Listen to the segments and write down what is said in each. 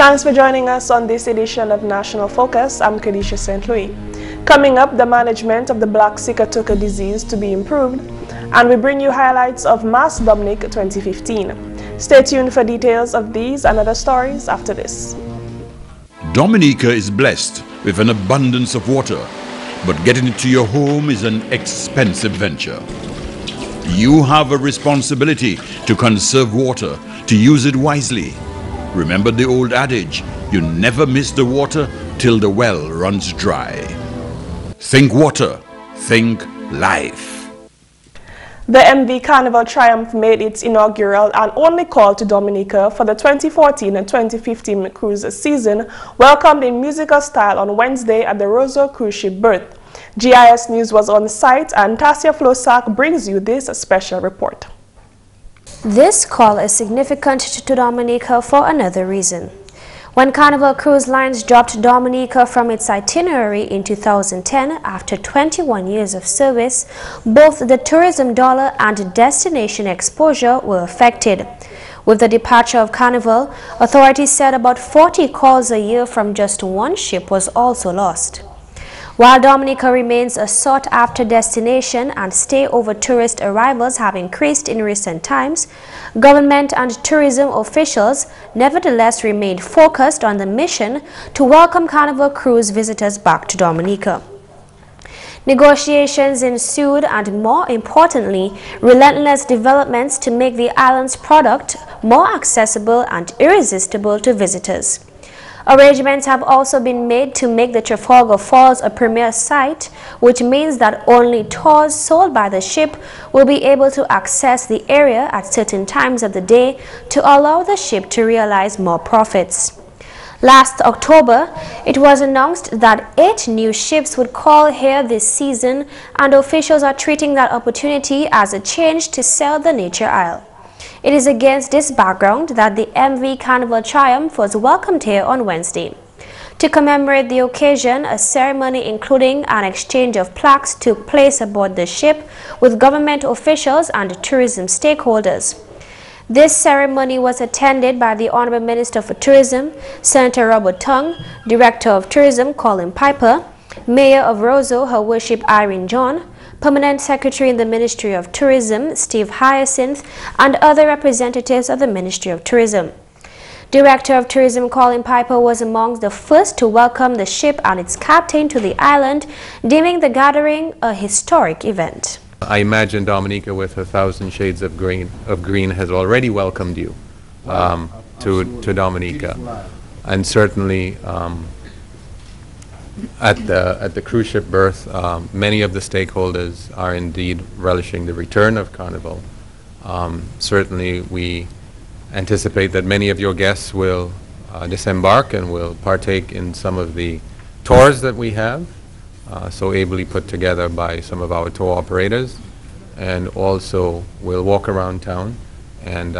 Thanks for joining us on this edition of National Focus. I'm Kerdisha St. Louis. Coming up, the management of the Black Sigatoka disease to be improved, and we bring you highlights of Mas Domnik 2015. Stay tuned for details of these and other stories after this. Dominica is blessed with an abundance of water, but getting it to your home is an expensive venture. You have a responsibility to conserve water, to use it wisely. Remember the old adage, you never miss the water till the well runs dry. Think water, think life. The MV Carnival Triumph made its inaugural and only call to Dominica for the 2014 and 2015 cruise season, welcomed in musical style on Wednesday at the Roseau cruise ship berth. GIS News was on site, and Tasia Flosak brings you this special report. This call is significant to Dominica for another reason. When Carnival Cruise Lines dropped Dominica from its itinerary in 2010 after 21 years of service, both the tourism dollar and destination exposure were affected. With the departure of Carnival, authorities said about 40 calls a year from just one ship was also lost. While Dominica remains a sought-after destination and stay-over tourist arrivals have increased in recent times, government and tourism officials nevertheless remained focused on the mission to welcome Carnival cruise visitors back to Dominica. Negotiations ensued and, more importantly, relentless developments to make the island's product more accessible and irresistible to visitors. Arrangements have also been made to make the Trafalgar Falls a premier site, which means that only tours sold by the ship will be able to access the area at certain times of the day to allow the ship to realize more profits. Last October, it was announced that 8 new ships would call here this season, and officials are treating that opportunity as a chance to sell the Nature Isle. It is against this background that the MV Carnival Triumph was welcomed here on Wednesday. To commemorate the occasion, a ceremony including an exchange of plaques took place aboard the ship with government officials and tourism stakeholders. This ceremony was attended by the Honorable Minister for Tourism, Senator Robert Tung, Director of Tourism Colin Piper, Mayor of Roseau, Her Worship Irene John, Permanent Secretary in the Ministry of Tourism, Steve Hyacinth, and other representatives of the Ministry of Tourism. Director of Tourism Colin Piper was among the first to welcome the ship and its captain to the island, deeming the gathering a historic event. I imagine Dominica with 1,000 shades of green has already welcomed you to Dominica, and certainly at the cruise ship berth, many of the stakeholders are indeed relishing the return of Carnival. Certainly we anticipate that many of your guests will disembark and will partake in some of the tours that we have, so ably put together by some of our tour operators, and also will walk around town and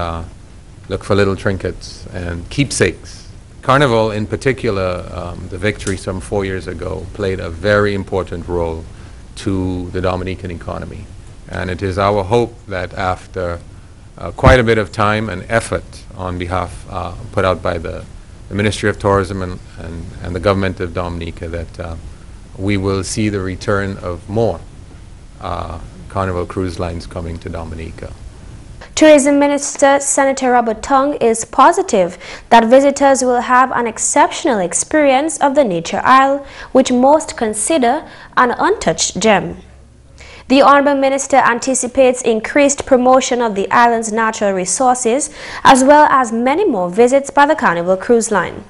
look for little trinkets and keepsakes. Carnival, in particular, the victory some 4 years ago, played a very important role to the Dominican economy. And it is our hope that after quite a bit of time and effort on behalf put out by the Ministry of Tourism and the government of Dominica, that we will see the return of more Carnival cruise lines coming to Dominica. Tourism Minister Senator Robert Tung is positive that visitors will have an exceptional experience of the Nature Isle, which most consider an untouched gem. The Honourable Minister anticipates increased promotion of the island's natural resources, as well as many more visits by the Carnival Cruise Line.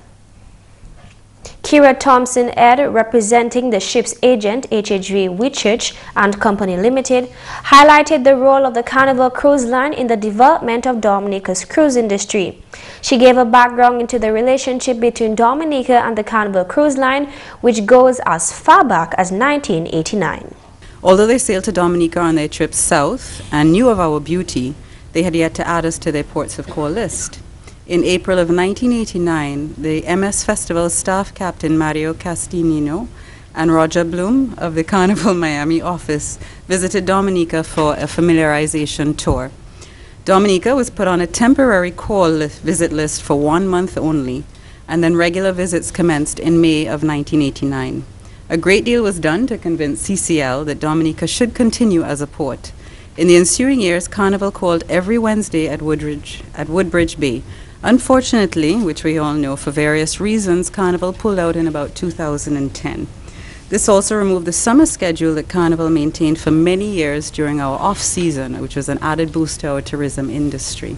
Kira Thompson-Ed, representing the ship's agent, HHV Whitchurch and Company Limited, highlighted the role of the Carnival Cruise Line in the development of Dominica's cruise industry. She gave a background into the relationship between Dominica and the Carnival Cruise Line, which goes as far back as 1989. Although they sailed to Dominica on their trip south and knew of our beauty, they had yet to add us to their ports of call list. In April of 1989, the MS Festival staff captain Mario Castignino and Roger Bloom of the Carnival Miami office visited Dominica for a familiarization tour. Dominica was put on a temporary visit list for 1 month only, and then regular visits commenced in May of 1989. A great deal was done to convince CCL that Dominica should continue as a port. In the ensuing years, Carnival called every Wednesday at Woodbridge Bay. Unfortunately, which we all know for various reasons, Carnival pulled out in about 2010. This also removed the summer schedule that Carnival maintained for many years during our off-season, which was an added boost to our tourism industry.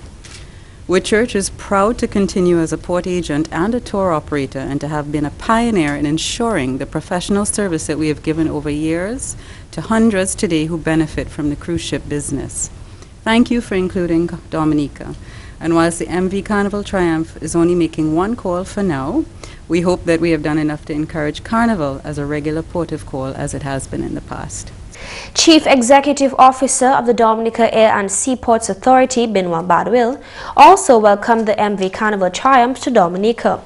Whitchurch is proud to continue as a port agent and a tour operator and to have been a pioneer in ensuring the professional service that we have given over years to hundreds today who benefit from the cruise ship business. Thank you for including Dominica. And whilst the MV Carnival Triumph is only making one call for now, we hope that we have done enough to encourage Carnival as a regular port of call as it has been in the past. Chief Executive Officer of the Dominica Air and Seaports Authority, Benoit Badwil, also welcomed the MV Carnival Triumph to Dominica.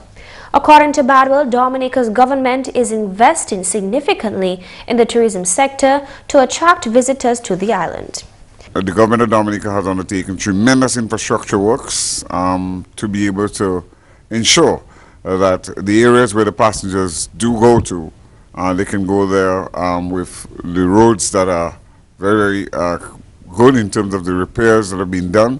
According to Badwil, Dominica's government is investing significantly in the tourism sector to attract visitors to the island. The government of Dominica has undertaken tremendous infrastructure works to be able to ensure that the areas where the passengers do go to, they can go there with the roads that are very, very good in terms of the repairs that have been done.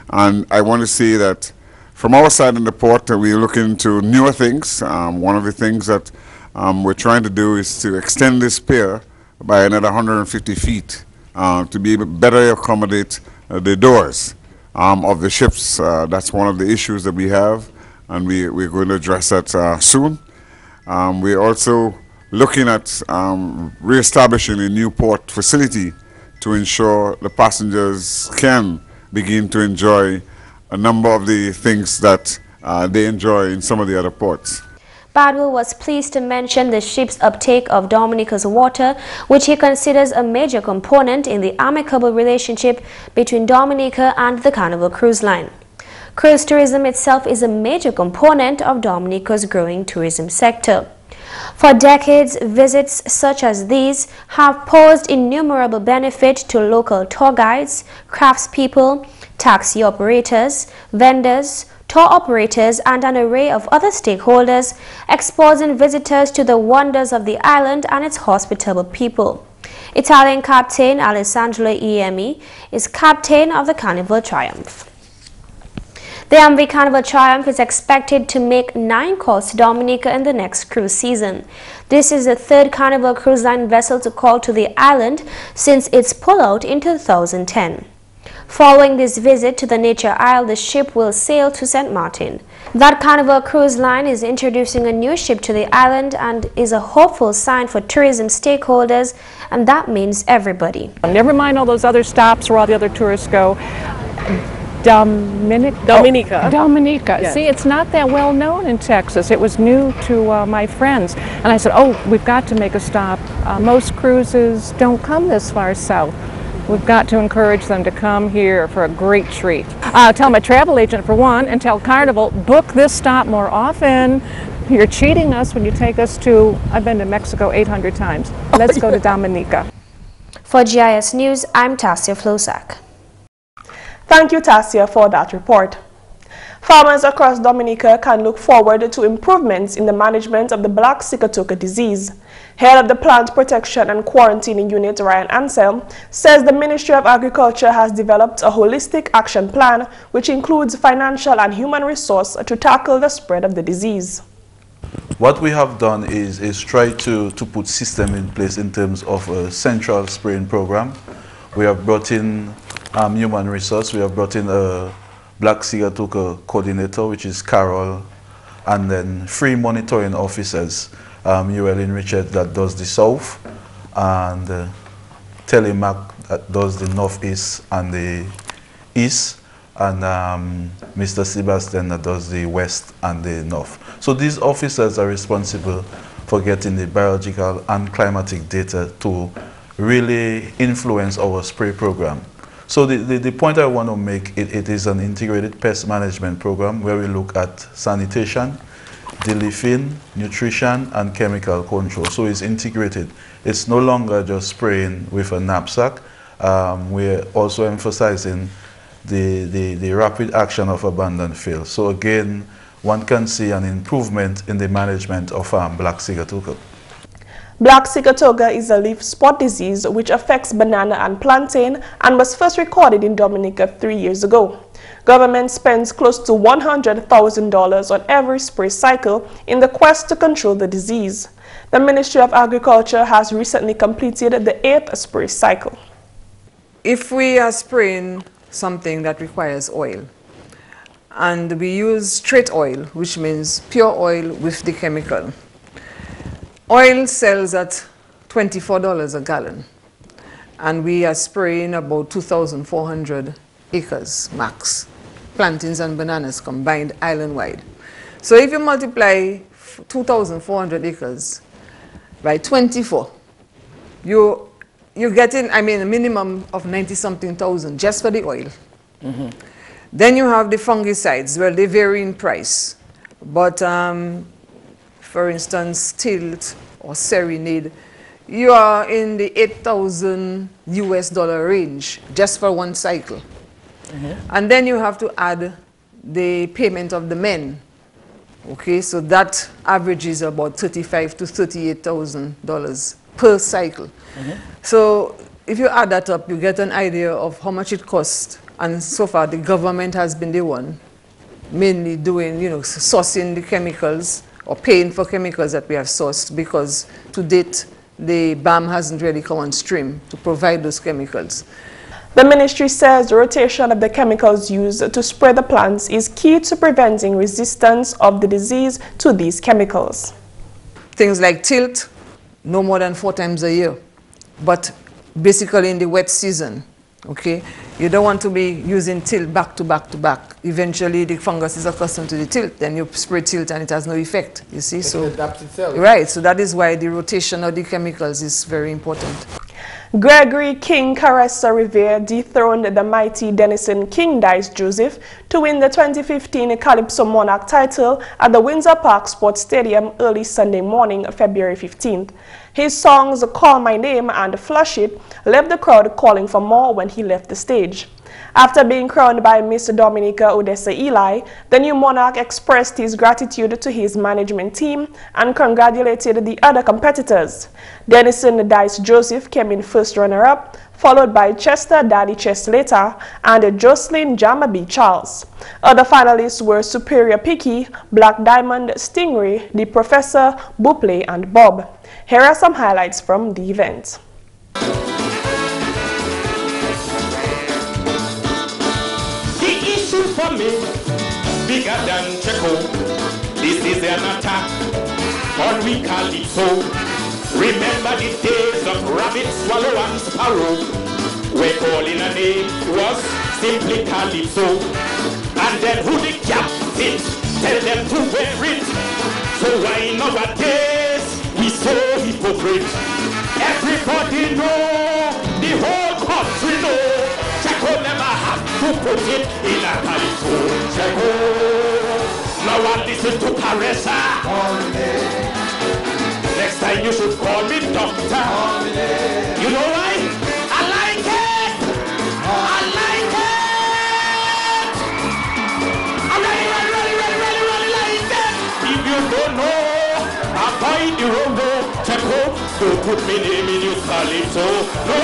And I want to say that from our side in the port, we're looking into newer things. One of the things that we're trying to do is to extend this pier by another 150 feet to be able to better accommodate the doors of the ships. That's one of the issues that we have, and we're going to address that soon. We're also looking at re-establishing a new port facility to ensure the passengers can begin to enjoy a number of the things that they enjoy in some of the other ports. Badwil was pleased to mention the ship's uptake of Dominica's water, which he considers a major component in the amicable relationship between Dominica and the Carnival Cruise Line. Cruise tourism itself is a major component of Dominica's growing tourism sector. For decades, visits such as these have posed innumerable benefit to local tour guides, craftspeople, taxi operators, vendors, tour operators, and an array of other stakeholders, exposing visitors to the wonders of the island and its hospitable people. Italian captain Alessandro Iemi is captain of the Carnival Triumph. The MV Carnival Triumph is expected to make 9 calls to Dominica in the next cruise season. This is the 3rd Carnival Cruise Line vessel to call to the island since its pullout in 2010. Following this visit to the Nature Isle, the ship will sail to St. Martin. That Carnival Cruise Line is introducing a new ship to the island and is a hopeful sign for tourism stakeholders, and that means everybody. Never mind all those other stops where all the other tourists go. Dominica. Yes. See, it's not that well known in Texas. It was new to my friends. And I said, oh, we've got to make a stop. Most cruises don't come this far south. We've got to encourage them to come here for a great treat. Tell my travel agent for one, and tell Carnival, book this stop more often. You're cheating us when you take us to, I've been to Mexico 800 times. Let's go to Dominica. For GIS News, I'm Tassia Flosak. Thank you, Tassia, for that report. Farmers across Dominica can look forward to improvements in the management of the Black Sigatoka disease. Head of the Plant Protection and Quarantining Unit, Ryan Ansel, says the Ministry of Agriculture has developed a holistic action plan which includes financial and human resource to tackle the spread of the disease. What we have done is try to put system in place in terms of a central spraying program. We have brought in human resource. We have brought in a Black Sigatoka coordinator, which is Carol, and then 3 monitoring officers, UL Richard that does the south, and Telemac that does the northeast and the east, and Mr. Sebastian that does the west and the north. So these officers are responsible for getting the biological and climatic data to really influence our spray program. So the point I want to make, it is an integrated pest management program where we look at sanitation, de-leafing, nutrition, and chemical control. So it's integrated. It's no longer just spraying with a knapsack. We're also emphasizing the rapid action of abandoned fields. So again, one can see an improvement in the management of Black Sigatoka. Black Sigatoka is a leaf spot disease which affects banana and plantain and was first recorded in Dominica 3 years ago. Government spends close to $100,000 on every spray cycle in the quest to control the disease. The Ministry of Agriculture has recently completed the 8th spray cycle. If we are spraying something that requires oil, and we use straight oil, which means pure oil with the chemical, oil sells at $24 a gallon, and we are spraying about 2,400 acres max, plantains and bananas combined island-wide. So if you multiply 2,400 acres by 24, you're getting, I mean, a minimum of 90-something thousand just for the oil. Then you have the fungicides. Well, they vary in price, but for instance, tilt or serenade, you are in the $8,000 US range just for one cycle. And then you have to add the payment of the men. Okay, so that averages about $35,000 to $38,000 per cycle. So if you add that up, you get an idea of how much it costs. And so far, the government has been the one mainly doing, sourcing the chemicals or paying for chemicals that we have sourced, because to date, the BAM hasn't really come on stream to provide those chemicals. The ministry says the rotation of the chemicals used to spray the plants is key to preventing resistance of the disease to these chemicals. Things like tilt, no more than 4 times a year, but basically in the wet season. Okay, you don't want to be using tilt back to back to back. Eventually, the fungus is accustomed to the tilt. Then you spray tilt, and it has no effect. You see, so it adapts itself. Right. So that is why the rotation of the chemicals is very important. Gregory King Caressa Revere dethroned the mighty Denison King Dice Joseph to win the 2015 Calypso Monarch title at the Windsor Park Sports Stadium early Sunday morning, February 15th. His songs Call My Name and Flush It left the crowd calling for more when he left the stage. After being crowned by Mas Dominica Odessa Eli, the new monarch expressed his gratitude to his management team and congratulated the other competitors. Denison Dice Joseph came in first runner-up, followed by Chester Daddy Cheslater and Jocelyn Jamabi Charles. Other finalists were Superior Picky, Black Diamond, Stingray, The Professor, Buple, and Bob. Here are some highlights from the event. For me, bigger than Checo. This is an attack on we Calypso. Remember the days of rabbit, swallow, and sparrow, where calling a name was simply Calypso. And then who the captain tell them to wear it. So why nowadays we so hypocrite? Everybody know, the whole country know, Checo never have to put it in a Calypso. Checo, now I listen to Caressa. Next time you should call me doctor. You know why? I like it. I like it. I really like it. If you don't know, avoid the road. Checo, don't put me name in your Calypso. No.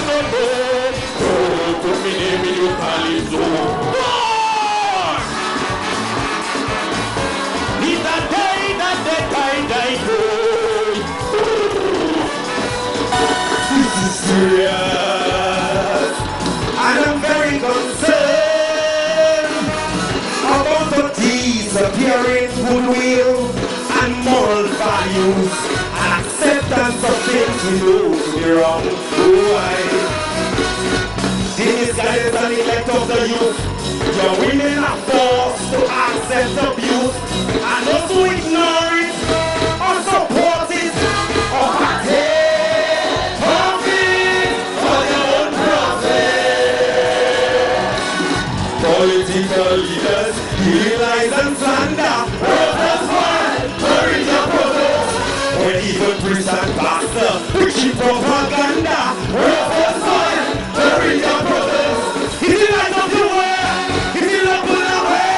Don't put me name in your Calypso. It's a day that they die. This is serious, and I'm very concerned about the disappearing goodwill and moral values and acceptance of things we know to be wrong. The misguidance and neglect of the youth. Your women are forced to accept abuse and not to ignore it or support it or partake of it for their own profit. Political leaders, lies and slander, brothers one, courage and brothers. When even priest and pastor, preaching propaganda, brothers one, courage and brothers. Is it light of the world? Is it open away?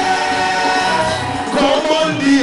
Come on the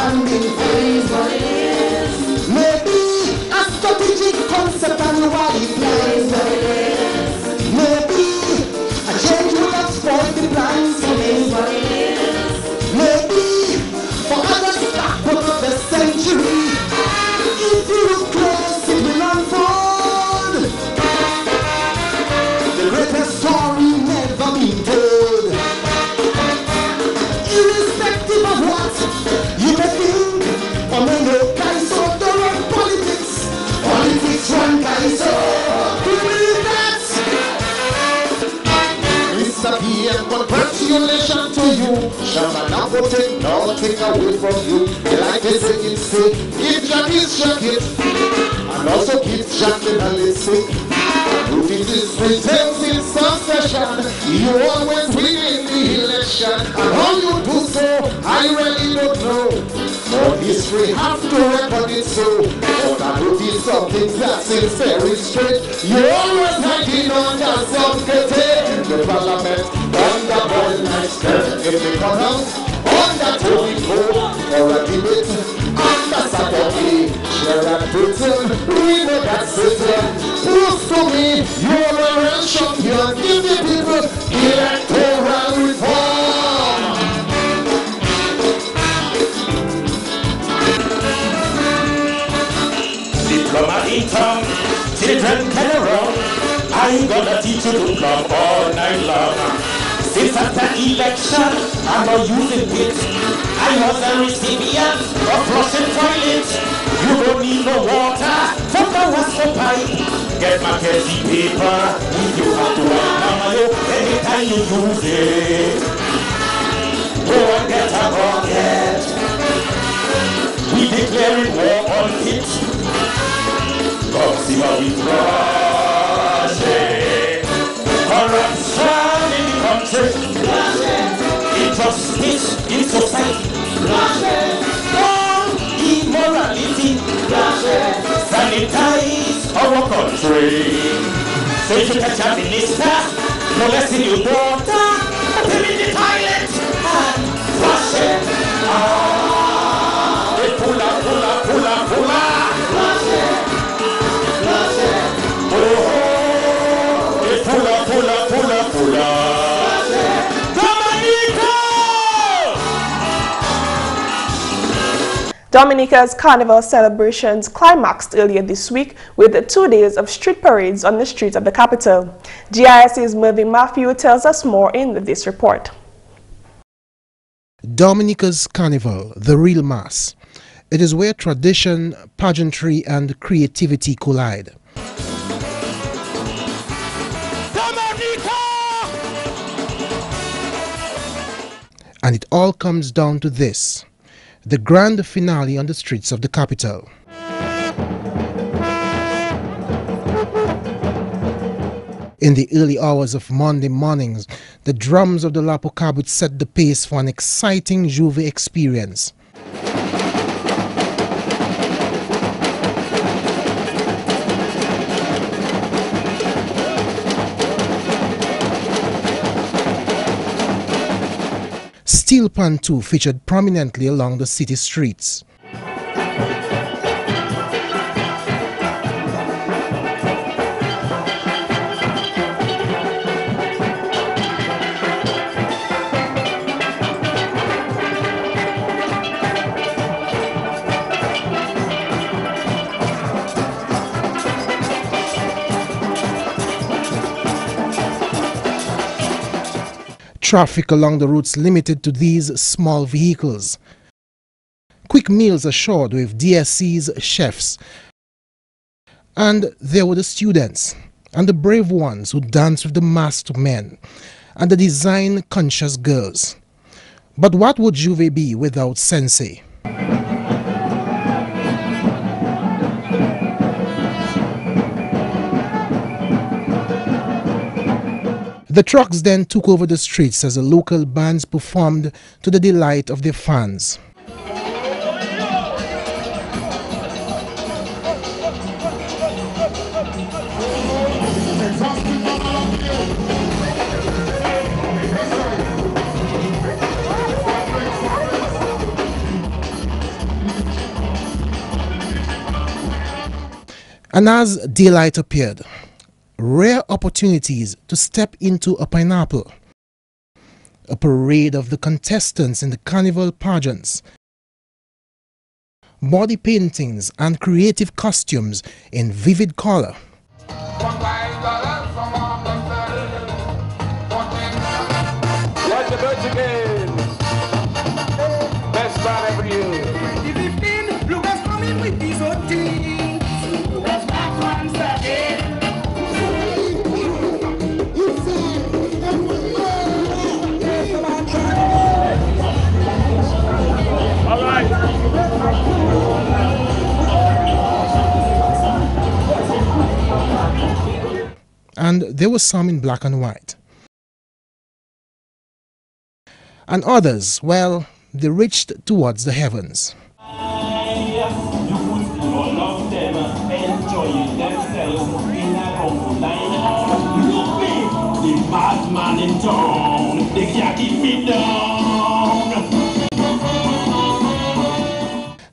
hand in phase. Maybe a strategic concept and why it plays. Maybe a change would have spoiled the plans for me. Maybe for others that put up the century. If you look close, it will unfold. The greatest story never been told. Irrespective of what you may think or may know, Kaiso don't run politics. Politics run Kaiso. Do you believe that? Mr. PM, congratulations to you. Shall not go take nothing away from you. You like to sing it sick. Give Jack his jacket. And also give Jack the belly sick. If it is returns in succession, you always win in the election. And how you do so, I really don't know. But history have to record it so. But I notice some things that seems very straight. You always hiding under some curtain. In the parliament, under boy nice skirt. In the corners, under Tony Cole, or a debate. Under Saturday, Gerard Britain, we know that's it. Prove to me you're a real champion. Give the people electoral reform. Diploma in tongue, children can run. I'm gonna teach you to club all night long. Since after election, I'm not using it. I was a recipient of flushing toilet. You don't need no water from the water pipe. Get my Kerdisha paper if you have to wipe Mayo anytime you use it. Go and get a bucket. We declaring war on it. Come see how we crush it. Corruption in the country. Injustice in society. Immorality. Sanitize our country. So if you catch a minister, no less in your daughter, put him in the toilet and flush it. Pula. Flush it. Pula. Dominica's Carnival celebrations climaxed earlier this week with 2 days of street parades on the streets of the capital. GIS's Mervyn Matthew tells us more in this report. Dominica's Carnival, the real mass. It is where tradition, pageantry and creativity collide. And it all comes down to this, the grand finale on the streets of the capital. In the early hours of Monday mornings, the drums of the Lapo Cabot set the pace for an exciting Juve experience. Steel Pan too featured prominently along the city streets. Traffic along the routes limited to these small vehicles. Quick meals assured with DSC's chefs. And there were the students and the brave ones who danced with the masked men and the design-conscious girls. But what would Juve be without Sensei? The trucks then took over the streets as the local bands performed to the delight of their fans. And as daylight appeared, rare opportunities to step into a pineapple. A parade of the contestants in the carnival pageants, body paintings and creative costumes in vivid color. And there were some in black and white. And others, well, they reached towards the heavens.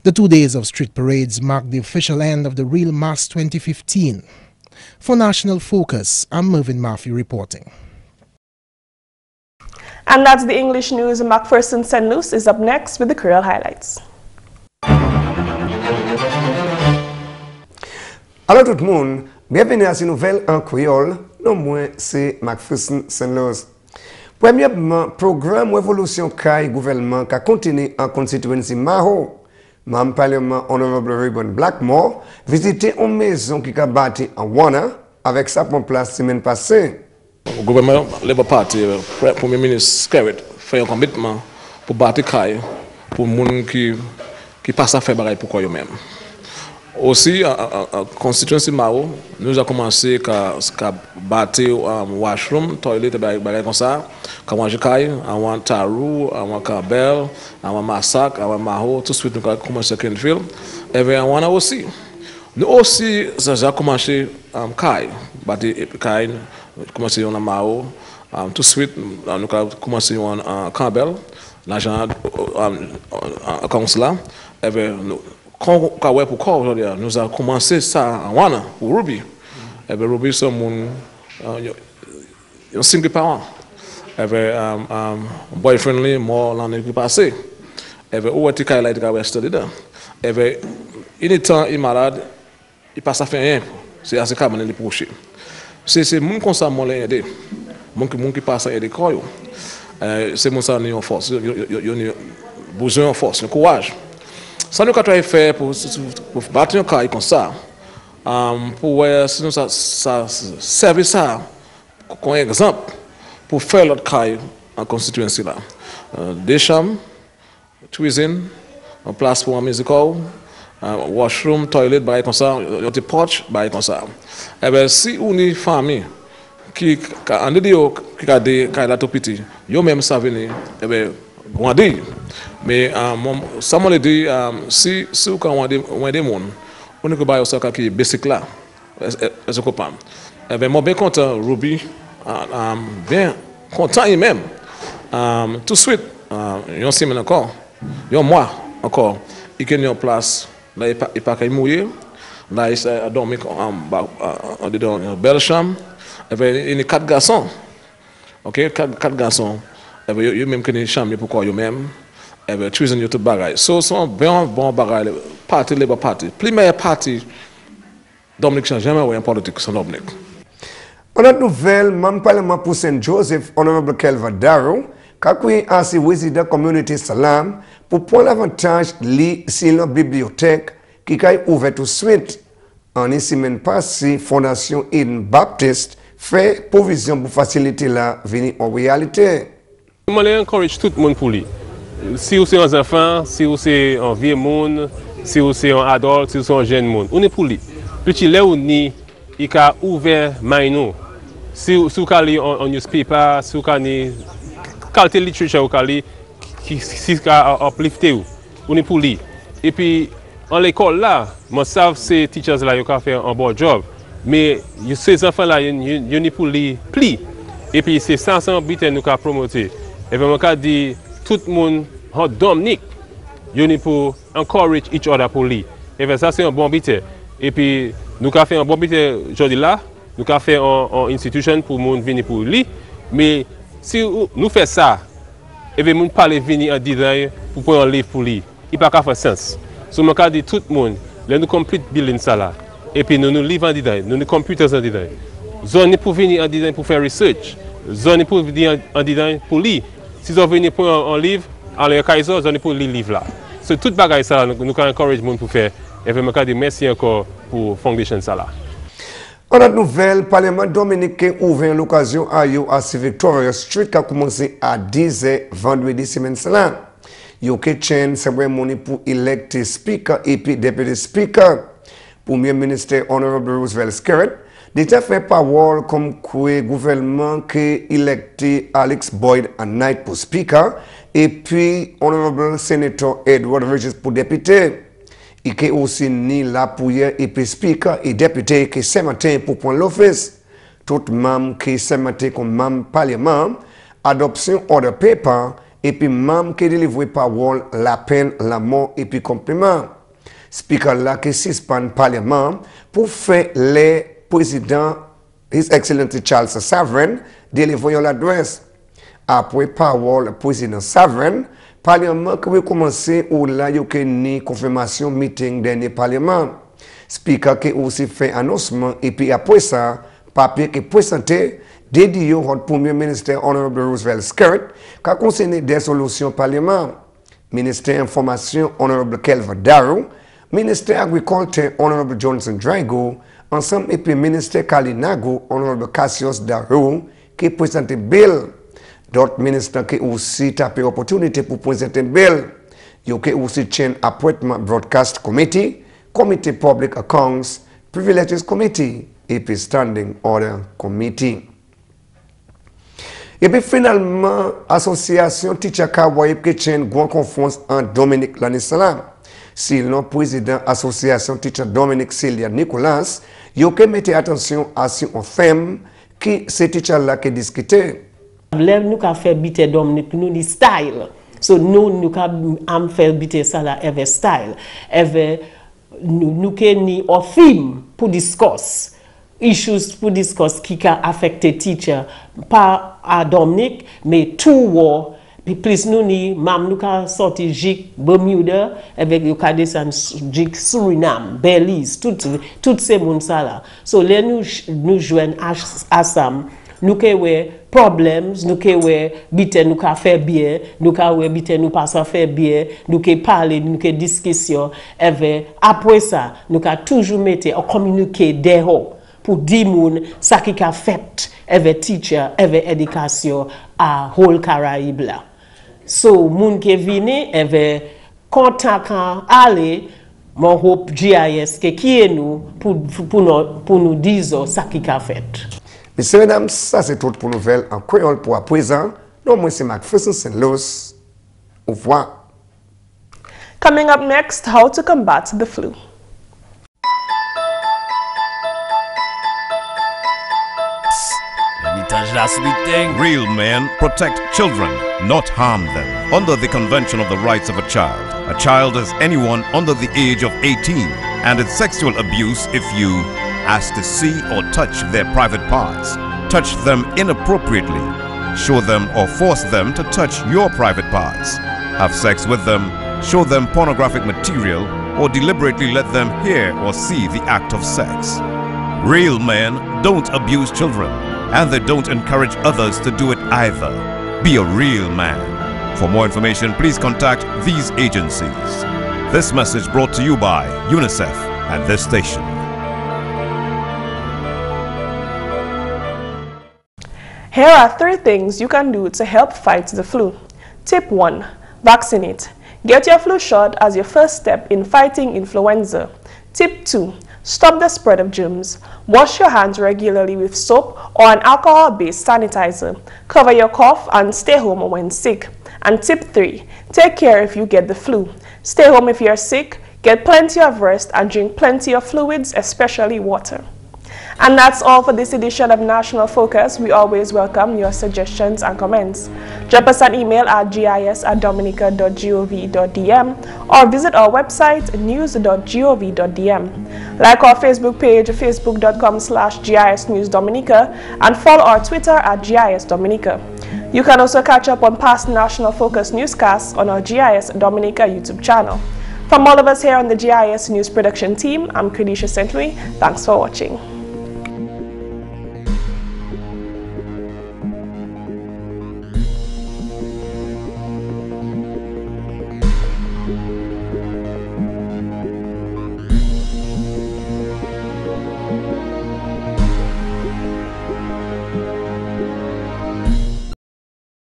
The 2 days of street parades marked the official end of the Real Mas 2015. For National Focus, I'm Mervyn Murphy reporting. And that's the English news. McPherson St. Luce is up next with the Creole highlights. Alors tout le monde, bienvenue à cette nouvelle en créole. Non moins c'est McPherson St. Luce. Premièrement, programme Révolution Caille gouvernement qui continue en constituency Maho. Membre parlement Honorable Ribbon Blackmore visité une maison qui a bâti en Wana avec sa place semaine passée. Le gouvernement Labour Party, le Premier ministre Skerrit, fait un commitment pour bâtir Caille pour les gens qui passent à faire des choses pour eux-mêmes. Aussi, en constituency Mao, nous avons commencé à bâtir un washroom, toilette, des choses comme ça. Quand on Caille, on Tarou, on Carbel, on Massac, on Maho, tout de suite nous avons commencé à Kenfield. Et bien, on a aussi. Nous aussi, nous avons commencé à Caille, bâtir Caille, commencé à Mao, tout de suite nous avons commencé à Carbel, l'agent consulat. Et bien, quand nous avons commencé ça en Wana, pour Ruby. Et bien, Ruby, c'est un single parent. Et bien, boyfriendly, moi, l'année qui passée. Et bien, où est-ce qu'il a été dedans? Et bien, il est temps, il est malade, il passe à faire rien. C'est assez calme, il est proché. C'est les gens qui sont aidés. Les gens qui passent à aider. C'est les gens qui ont force, ils ont besoin de force, de courage. Ça nous avons fait pour battre un cas comme ça, pour ça servir ça comme exemple pour faire l'autre cas en constituency là. Des chambres, cuisine, une place pour un musical, washroom, toilette, bail comme ça, des porches, bail comme ça. Et bien si on est famille qui a des cas là tout petit, yo même ça venir, et bien grandir. Mais ça m'a dit si vous avez des gens, on ne peut pas faire qui est basic là. Est-ce que pas? Eh bien, moi bien content, Ruby, bien content lui-même. Tout de suite, il y a un semaine encore, il y a un mois encore, il y a une place, là il n'est pas mouillé, là il a dormi dans une belle chambre. Eh bien, il y a 4 garçons, ok, 4 garçons. Eh bien, il y a même une chambre pour quoi eux-mêmes. Et bien, tu es tout bagaille. So, c'est un bon bagaille. Parti, Labour Party. Première partie, Dominic n'a jamais eu en politique, c'est Dominic. On a une nouvelle, membre parlement pour Saint-Joseph, Honorable Kelva Darrow, qui a ainsi résident communauté Salam, pour prendre l'avantage de la bibliothèque qui a ouvert tout de suite. En une semaine passée, Fondation Eden Baptiste fait provision pour faciliter la venue en réalité. Je encourage tout le monde pour lui. Si vous êtes un enfant, si vous êtes un vieux monde, si vous êtes un adulte, si vous êtes un jeune monde, on est pour lui. Petit là où il a ouvert main. Si vous avez un newspaper, si vous avez qualité littérature qui a uplifté, on est pour lui. Et puis, en l'école là, moi savent ces teachers là, ils ont fait un bon job. Mais ces enfants là, ils sont pour lui pli. Et puis, c'est ça que nous avons promoté. Et puis, je dis, tout le monde, Domnik, il pour encourage each other pour lui. Et bien ça c'est un bon bit. Et puis Nous avons fait un bon bité aujourd'hui là, nous avons fait une institution pour moun venir pour lui, mais si nous faisons ça, et bien moun parler venir en design pour prendre un livre pour lui, il n'y a pas de sens. So je dis tout le monde, nous complete building ça là, et puis nous livres en design, nous computers en design. Zone pour venir en design pour faire research, zone pour venir en design pour lire. Si vous venez pour un livre, en leur cas, zone pour lire livre là. So toute bagaille ça, nous encourage les gens pour faire. Et je me dis merci encore pour Foundation ça là. En autre nouvelle, le Parlement Dominique a ouvert l'occasion à Victoria Street qui a commencé à 10h vendredi semaine. Il y a une cérémonie pour électer Speaker et puis Deputy Speaker. Premier ministre Honorable Roosevelt Skerritt déjà fait parole comme que gouvernement qui a électé Alex Boyd à Knight pour Speaker et puis Honorable Senator Edward Regis pour député. Il y a aussi ni la pour et puis speaker et député qui ce matin pour prendre l'office. Tout membres qui ce matin comme membre parlement, adoption order paper et puis membre qui délivre parole, la peine, la mort et puis compliment. Speaker là qui suspend parlement pour faire les présidents, His Excellency Charles Sovereign, délivrer l'adresse. Après parole, président Sovereign, Parlement qui va commencer ou là, il y a une confirmation meeting dernier Parlement. Speaker qui aussi fait annoncement et puis après ça, papier qui est présenté dédié au Premier ministre Honorable Roosevelt Skerritt qui a concerné des solutions Parlement. Ministère Information Honorable Kelvin Darrow, Ministère Agriculture Honorable Johnson Drago, ensemble et puis Ministère Kalinago Honorable Cassius Darrow qui présenté bill. D'autres ministres qui aussi tapé l'opportunité pour présenter une bill. Il y a aussi chain appointment broadcast committee, committee public accounts, privileges committee et puis standing order committee. Et puis finalement, association Teacher Kawaii qui chain grande conférence en Dominique l'année salam. Si le président association Teacher Dominique Celia Nicolas, il y a mettre attention à ce thème qui c'est teacher là qui discuté. Nous avons fait biter Dominique, nous avons style. So nous avons fait biter ça là, avec style. Nous avons un thème pour discuter. Issues pour discuter qui a affecté teacher. Pas à Dominique, mais tout. Puis plus nous avons sorti Jik Bermuda, avec le cas de Jik Suriname, Belize, toutes ces mondes là. So là nous jouons ensemble. Nous avons problèmes, nous avons bite, nous avons fait bien, nous avons bite, nous pas fait bien, nous avons parlé, nous avons discussion. Après ça, nous avons toujours mis en communiqué dehors pour dire ce qui a fait avec teacher, avec éducation à whole Caraïbe là. So, moun qui vini, contact aller, mon hope GIS qui est nous pour nous dire ce qui a fait. Messieurs et mesdames, ça c'est tout pour nouvelle en créole pour à présent. Non, moi c'est McPherson St. Luce. Au revoir. Coming up next, how to combat the flu. Let me touch that sweet thing. Real men protect children, not harm them. Under the Convention of the Rights of a child is anyone under the age of 18, and it's sexual abuse if you ask to see or touch their private parts, touch them inappropriately, show them or force them to touch your private parts, have sex with them, show them pornographic material, or deliberately let them hear or see the act of sex. Real men don't abuse children, and they don't encourage others to do it either. Be a real man. For more information, please contact these agencies. This message brought to you by UNICEF and this station. Here are 3 things you can do to help fight the flu. Tip 1. Vaccinate. Get your flu shot as your first step in fighting influenza. Tip 2. Stop the spread of germs. Wash your hands regularly with soap or an alcohol-based sanitizer. Cover your cough and stay home when sick. And tip 3. Take care if you get the flu. Stay home if you're sick, get plenty of rest, and drink plenty of fluids, especially water. And that's all for this edition of National Focus. We always welcome your suggestions and comments. Drop us an email at gis@dominica.gov.dm or visit our website news.gov.dm. Like our Facebook page, facebook.com/GIS News Dominica, and follow our Twitter at GIS Dominica. You can also catch up on past National Focus newscasts on our GIS Dominica YouTube channel. From all of us here on the GIS News Production team, I'm Kerdisha. Thanks for watching.